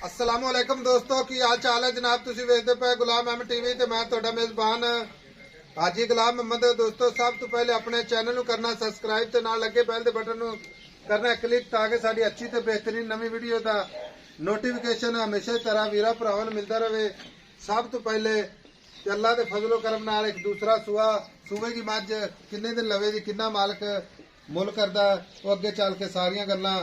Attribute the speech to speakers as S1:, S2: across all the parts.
S1: अस्सलाम वालेकुम दोस्तों की हाल चाल है जनाब। तुसी वेखदे पे गुलाम अहमद टीवी ते मैं तुहाडा मेजबान हाजी गुलाम मोहम्मद। दोस्तों सब तो पहले अपने चैनल नू करना सब्सक्राइब ते नाल लगे बेल दे बटन नू करना क्लिक ताकि साडी अच्छी ते बेहतरीन नवी वीडियो दा नोटिफिकेशन हमेशा तरह वीरा भरावां नू मिलदा रहे। सब तो पहले अल्लाह दे फजलो करम नाल एक दूसरा सूबे की मझ किन्ने दिन लवे दी किन्ना मालक मुल करदा वो अगे चल के सारियां गल्लां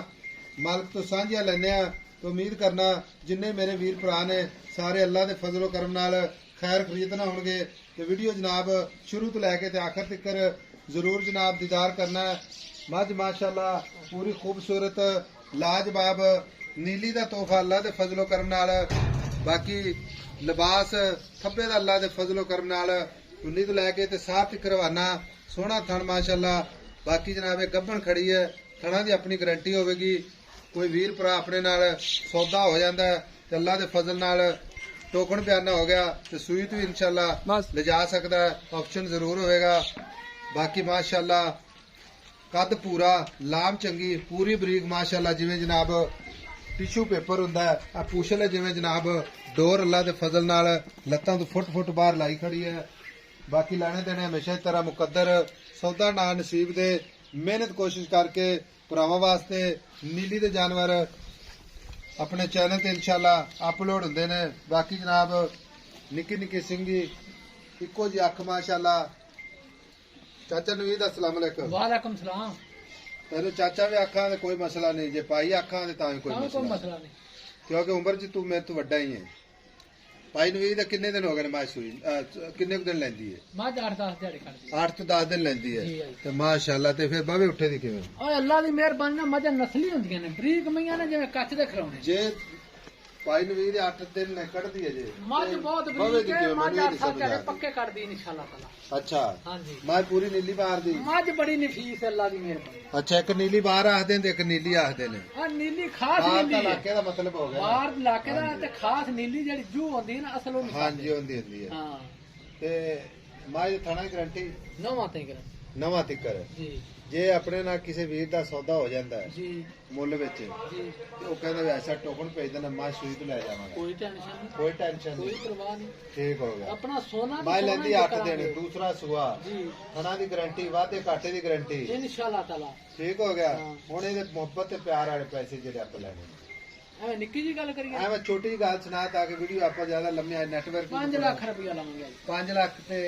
S1: मालक तो साझियां लैने आ। तो उम्मीद करना जिन्ने मेरे वीर भरा ने सारे अल्लाह के फजलो करम नाल खैर खरीदना होंगे तो वीडियो जनाब शुरू तो लैके आखिर तक जरूर जनाब दीदार करना। मझ माशाअल्लाह पूरी खूबसूरत लाजवाब नीली का तोहफा अल्लाह के फजलो करम नाल। बाकी लिबास थब्बे का अल्लाह के फजलो करम नाल उन्नी तो लैके साफ तक रवाना सोहना थन माशाअल्लाह। बाकी जनाब गब्बन खड़ी है थना की अपनी गारंटी होगी। कोई वीर भरा अपने नाल सौदा हो जाता है तो अल्लाह के फजल नाल टोकन बयाना हो गया तो सूई तो इंशाअल्लाह ले जा सकता है, ऑप्शन जरूर होएगा। बाकी माशाअल्लाह कद पूरा लाम चंगी पूरी बरीक माशाअल्लाह जिवें जनाब टिशू पेपर हुंदा है पूछल है जिवें जनाब डोर अल्लाह के फजल नाल लत्तां तो फुट बाहर लाई खड़ी है। बाकी लाने देने हमेशा इस तरह मुकद्दर सौदा ना नसीब दे मेहनत कोशिश करके भरावां वास्ते नीली दे जानवर अपने चैनल ते इंशाअल्लाह अपलोड हुंदे ने। बाकी जनाब निक्की निक्की सिंगी इक्को जी अख माशाअल्लाह। चाचा नवीद अस्सलाम वालेकुम।
S2: वालेकुम सलाम।
S1: तेरे चाचा भी अखा ते कोई मसला नहीं, जे भाई अखा ते तां कोई मसला नहीं क्योंकि उम्र च तू मेरे तो वड्डा ही है। भाई नवीद किन्ने दिन हो गए मैं सूई किन्ने दिन लैंदी है?
S2: मैं 8-10 दिहाड़ी करदी
S1: 8 तो 10 दिन लैंदी है ते माशाअल्लाह। ते फिर बावे उठे दी किवें?
S2: ओए अल्लाह दी मेहरबानी नाल मजा नस्ली हुंदियां ने बरीक मईयां ने जिवें कच्च दे खरौणे।
S1: जे भाई नवीद 8 दिन ने कढ़दी है जे
S2: मज बहुत बरीक है मज 8 दिहाड़े पक्के कढ़दी इंशाअल्लाह ताला।
S1: अच्छा
S2: हां जी
S1: मैं पूरी नीली बार दी
S2: मज बड़ी नफीस है अल्लाह दी मेहरबानी।
S1: अच्छा एक नीली बार आखदे ने एक नीली आखदे ने।
S2: हां नीली खास
S1: बाहर
S2: नीली
S1: दा
S2: है
S1: इलाके दा मतलब हो गया
S2: बाहर इलाके दा ते खास नीली जेड़ी जू होंदी है ना असल वो
S1: हां जी होंदी है।
S2: हां
S1: ते माई थाना गारंटी
S2: नवा ते कर
S1: नवा तिकर
S2: जी
S1: जे अपने ना किसी वीर दा सौदा हो जांदा है
S2: जी
S1: मुੱਲ ਵਿੱਚ
S2: जी
S1: ਤੇ ਉਹ ਕਹਿੰਦਾ ਵੀ ਐਸਾ ਟੋਕਨ ਭੇਜ ਦੇਣਾ ਮੈਂ ਸੂਈ ਤੋਂ ਲੈ ਜਾਵਾਂਗਾ।
S2: कोई टेंशन नहीं
S1: ਕੋਈ ਟੈਨਸ਼ਨ
S2: कोई
S1: ਨਹੀਂ
S2: परवाह नहीं
S1: ਠੀਕ ਹੋ ਗਿਆ।
S2: अपना सोना
S1: ਮੈਂ ਲੈਂਦੀ 8
S2: करांगे।
S1: ਦਿਨ ਦੂਸਰਾ ਸੂਆ
S2: जी
S1: ਥਣਾ ਦੀ ਗਾਰੰਟੀ ਵਾਧੇ ਘਾਟੇ ਦੀ ਗਾਰੰਟੀ
S2: इंशाअल्लाह ताला।
S1: ਠੀਕ ਹੋ ਗਿਆ।
S2: ਹਾਂ।
S1: ਹੁਣ ਇਹਦੇ ਮੁਹੱਬਤ ਤੇ ਪਿਆਰ ਵਾਲੇ ਪੈਸੇ ਜਿਹੜੇ ਆਪਾਂ ਲੈਣੇ
S2: ਐ ਨਿੱਕੀ ਜੀ ਗੱਲ ਕਰੀਏ
S1: ਐਵੇਂ ਛੋਟੀ ਜਿਹੀ ਗੱਲ ਸੁਣਾ ਤਾਂ ਕਿ ਵੀਡੀਓ ਆਪਾਂ ਜ਼ਿਆਦਾ ਲੰਮੀ ਆ ਨੈਟਵਰਕ
S2: 5 ਲੱਖ ਰੁਪਇਆ ਲਵਾਂਗੇ ਅੱਜ।
S1: 5 ਲੱਖ ਤੇ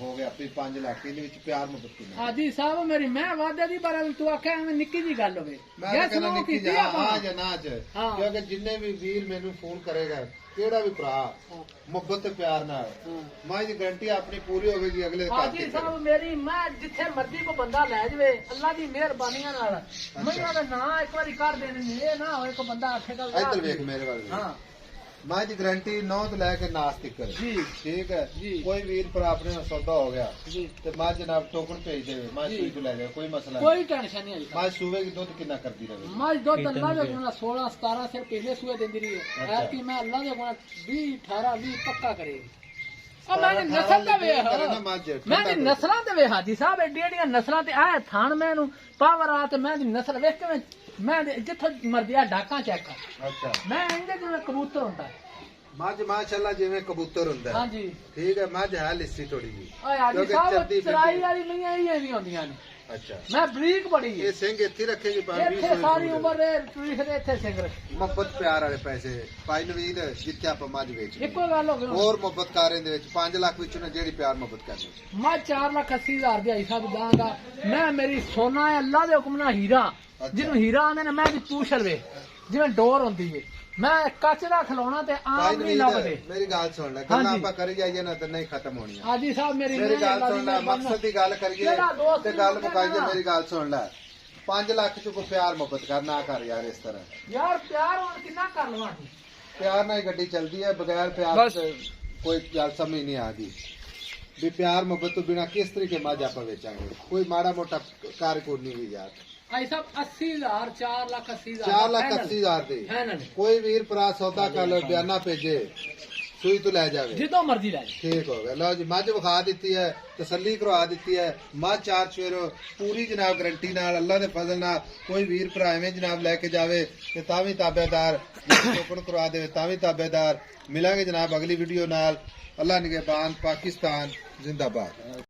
S1: ਹੋ ਗਿਆ ਆਪਣੀ 5 ਲੱਖ ਇਹਦੇ ਵਿੱਚ ਪਿਆਰ ਮੁਹੱਬਤ ਕਿੰਨਾ
S2: ਹਾਜੀ ਸਾਹਿਬ ਮੇਰੀ ਮੈਂ ਵਾਅਦੇ ਦੀ ਪਰ ਤੂੰ ਆਖਿਆ ਐਵੇਂ ਨਿੱਕੀ ਜੀ ਗੱਲ ਹੋਵੇ
S1: ਮੈਂ ਤਾਂ ਕਹਿੰਦਾ
S2: ਸੁਣੋ
S1: ਨਿੱਕੀ
S2: ਕੀਤੀ
S1: ਜਾ
S2: ਆਪਾਂ।
S1: ਹਾਂ ਜਾਂ ਨਾ ਚ
S2: ਹਾਂ।
S1: ਕਿਉਂਕਿ ਜਿੰਨੇ ਵੀ ਵੀਰ ਮੈਨੂੰ ਫੋਨ ਕਰੇਗਾ ਕਿਹੜਾ ਵੀ ਭਰਾ
S2: ਹਾਂ।
S1: ਮੁਹੱਬਤ ਤੇ ਪਿਆਰ ਨਾਲ
S2: ਹਾਂ।
S1: ਮੈਂ ਦੀ ਗਾਰੰਟੀ ਆਪਣੀ ਪੂਰੀ ਹੋਵੇਗੀ ਅਗਲੇ ਘਰ
S2: ਹਾਜੀ
S1: ਤੇ
S2: ਸਾਹਿਬ ਮੇਰੀ ਮੈਂ ਜਿੱਥੇ ਮਰਜ਼ੀ ਕੋ ਬੰਦਾ ਲੈ ਜਾਵੇ ਅੱਲਾ ਦੀ ਮਿਹਰਬਾਨੀਆਂ ਨਾਲ ਮੈਂ ਉਹਦਾ ਨਾਂ ਇੱਕ ਵਾਰੀ ਕਰ ਦੇਣੇ ਨੇ ਇਹ ਨਾ ਹੋਏ ਕੋ ਬੰਦਾ ਆਖੇਗਾ ਵਾਹ
S1: ਇੱਧਰ ਵੇਖ ਮੇਰੇ ਵੱਲ
S2: ਹਾਂ
S1: ਮੈਂ ਦੀ ਗਾਰੰਟੀ 9 ਤੋਂ ਲੈ ਕੇ ਨਾਸ ਤੱਕ
S2: ਜੀ
S1: ਠੀਕ ਹੈ
S2: ਜੀ।
S1: ਕੋਈ ਵੀਰ ਭਰਾ ਆਪਣੇ ਨਾਲ ਸੌਦਾ ਹੋ ਗਿਆ
S2: ਜੀ
S1: ਤੇ ਮੈਂ ਜਨਾਬ ਟੋਕਨ ਭੇਜ ਦੇਵੇ ਮੈਂ
S2: ਜੀ।
S1: ਸੂਈ ਤੋਂ ਲੈ ਜਾ ਕੋਈ ਮਸਲਾ ਨਹੀਂ।
S2: ਕੋਈ ਟੈਨਸ਼ਨ ਨਹੀਂ ਆਈ
S1: ਮੈਂ ਸੂਵੇ ਦੀ ਦੁੱਧ ਕਿੰਨਾ ਕਰਦੀ ਰਹੇ
S2: ਮੈਂ ਦੁੱਧ ਅੱਲਾ ਦੇ ਕੋਲ 16 17 ਸਿਰ ਪਹਿਲੇ ਸੂਏ ਦਿੰਦੀ ਰਹੀ ਹੈ
S1: ਅੱਛਾ।
S2: ਐ ਕਿ ਮੈਂ ਅੱਲਾ ਦੇ ਕੋਲ 20 18 20 ਪੱਕਾ ਕਰੇ ਉਹ ਮੈਂ ਦੀ ਨਸਲ ਦਾ ਵੇਖ ਮੈਂ ਦੀ ਨਸਲਾਂ ਤੇ ਵੇ ਹਾਜੀ ਸਾਹਿਬ ਏਡੀਆਂ ਨਸਲਾਂ ਤੇ ਆ ਥਾਣ ਮੈਨੂੰ ਪਾਵਰ ਆ ਤੇ ਮੈਂ ਦੀ ਨਸਲ ਵੇਖ ਕਿਵੇਂ ਮੈਂ ਜਿੱਥੋਂ ਮਰਦੀ ਆ ਡਾਕਾਂ ਚੈੱਕ
S1: ਅੱਛਾ
S2: ਮੈਂ ਇੰਦੇ ਜਿਵੇਂ ਕਬੂਤਰ ਹੁੰਦਾ
S1: ਮੱਝ ਮਾਸ਼ਾਅੱਲਾ ਜਿਵੇਂ ਕਬੂਤਰ ਹੁੰਦਾ ਹੈ।
S2: ਹਾਂਜੀ
S1: ਠੀਕ ਹੈ ਮੱਝ ਹੈ ਲਿੱਸੀ ਥੋੜੀ ਜੀ
S2: ਓਏ ਹਾਜੀ
S1: ਕਿਉਂਕਿ
S2: ਸਾਹਿਬ
S1: ਚੱਲਦੀ
S2: ਚਰਾਈ
S1: ਫਿਰਦੀ।
S2: ਵਾਲੀ ਮਈਆਂ ਇਹ ਵੀ ਹੁੰਦੀਆਂ ਨੇ
S1: ਅੱਛਾ
S2: ਮੈਂ ਬਰੀਕ ਬੜੀ
S1: ਇਹ ਸਿੰਘ ਇੱਥੇ ਰੱਖੇਗੀ ਪਰ ਵੀ
S2: ਇੱਥੇ ਸਾਰੀ ਉਮਰ ਦੇ ਟ੍ਰੀਖ ਦੇ ਇੱਥੇ ਸਿੰਘ ਰੱਖੀ
S1: ਮੁਹੱਬਤ ਪਿਆਰ ਵਾਲੇ ਪੈਸੇ ਭਾਈ ਨਵੀਦ ਜਿੱਥੇ ਆਪਾਂ ਮੱਝ ਵੇਚ
S2: ਇੱਕੋ ਗੱਲ ਹੋ ਗਈ
S1: ਹੋਰ ਮੁਹੱਬਤ ਕਾਰਾਂ ਦੇ ਵਿੱਚ 5 ਲੱਖ ਵਿੱਚੋਂ ਨਾ ਜਿਹੜੀ ਪਿਆਰ ਮੁਹੱਬਤ ਕਰਨੀ
S2: ਮੈਂ 4,80,000 ਦੀ ਆਈ ਸਾਹਿਬ ਦਾਂਗਾ ਮੈਂ ਮੇਰੀ ਸੋਨਾ ਹੈ ਅੱਲਾ ਦੇ ਹੁਕਮ ਨਾਲ ਹੀਰਾ ਜਿਹਨੂੰ ਹੀਰਾ ਆਂਦੇ ਨੇ ਮੈਂ ਦੀ ਪੂਛਲ ਵੇ ਜਿਵੇਂ ਡੋਰ ਹੁੰਦੀ ਏ ਮੈਂ ਕੱਚ ਦਾ ਖਿਲਾਉਣਾ ਤੇ
S1: ਭਾਈ
S2: ਆਮ ਨਹੀਂ ਲੱਭਦੇ
S1: ਨਵੀਦ ਮੇਰੀ ਗੱਲ ਸੁਣ ਲੈ ਗੱਲਾਂ
S2: ਹਾਂਜੀ।
S1: ਆਪਾਂ ਕਰੀ ਜਾਈਏ ਨਾ ਤਾਂ ਨਹੀਂ ਖਤਮ ਹੋਣੀਆਂ।
S2: ਹਾਜੀ ਸਾਹਿਬ ਮੇਰੀ
S1: ਮੇਰੀ ਗੱਲ
S2: ਮਿਹਰਬਾਨੀ
S1: ਸੁਣ ਲੈ ਮਕਸਦ ਦੀ ਗੱਲ ਕਰੀਏ
S2: ਜਿਹੜਾ ਦੋਸਤ
S1: ਤੇ ਗੱਲ
S2: ਨੂੰ
S1: ਮੁਕਾਈਏ।
S2: ਕਹਿਣਾ।
S1: ਮੇਰੀ ਗੱਲ ਸੁਣ ਲੈ 5 ਲੱਖ ਚ ਕੋਈ ਪਿਆਰ ਮੁਹੱਬਤ ਕਰਨਾ ਕਰ ਯਾਰ ਇਸ ਤਰ੍ਹਾਂ
S2: ਯਾਰ ਪਿਆਰ ਹੁਣ ਕਿੰਨਾ ਕਰ ਲਵਾਂ
S1: ਪਿਆਰ ਨਾਲ ਹੀ ਗੱਡੀ ਚੱਲਦੀ ਹੈ ਬਗੈਰ ਪਿਆਰ
S2: ਬਸ।
S1: ਤੋਂ ਕੋਈ ਗੱਲ ਸਮਝ ਨਹੀਂ ਆਦੀ ਵੀ ਪਿਆਰ ਮੁਹੱਬਤ ਤੋਂ ਬਿਨਾ ਕਿਸ ਤਰੀਕੇ ਮੱਝ ਆਪਾਂ ਵੇਚਾਂਗੇ। ਕੋਈ ਮਾੜਾ ਮੋਟਾ ਕਾਰਕੁਨ ਨਹੀਂ ਵੀ ਯਾਰ
S2: ਆਈ ਸਾਹਿਬ 80,000 4,80,000
S1: 4,80,000 ਦੀ
S2: ਫਾਈਨਲ
S1: ਕੋਈ ਵੀਰ ਭਰਾ ਸੌਦਾ ਕਰ ਲੋ ਬਿਆਨਾ ਭੇਜੇ ਸੂਈ ਤੋਂ ਲੈ ਜਾਵੇ
S2: ਜਿੱਦੋਂ ਮਰਜ਼ੀ ਲੈ ਜਾਓ।
S1: ਠੀਕ ਹੋ ਗਿਆ। ਲਓ ਜੀ ਮੱਝ ਵਿਖਾ ਦਿੱਤੀ ਹੈ, ਤਸੱਲੀ ਕਰਵਾ ਦਿੱਤੀ ਹੈ। ਮੱਝ ਚਾਰ ਸਵੇਰੋ ਪੂਰੀ ਜਨਾਬ ਗਰੰਟੀ ਨਾਲ ਅੱਲਾ ਦੇ ਫਜ਼ਲ ਨਾਲ ਕੋਈ ਵੀਰ ਭਰਾ ਐਵੇਂ ਜਨਾਬ ਲੈ ਕੇ ਜਾਵੇ ਤੇ ਤਾਂ ਵੀ ਤਾਬੇਦਾਰ, ਟੋਕਨ ਕਰਵਾ ਦੇਵੇ ਤਾਂ ਵੀ ਤਾਬੇਦਾਰ। ਮਿਲਾਂਗੇ ਜਨਾਬ ਅਗਲੀ ਵੀਡੀਓ ਨਾਲ। ਅੱਲਾ ਨਿਗਹਿਬਾਨ। ਪਾਕਿਸਤਾਨ ਜ਼ਿੰਦਾਬਾਦ।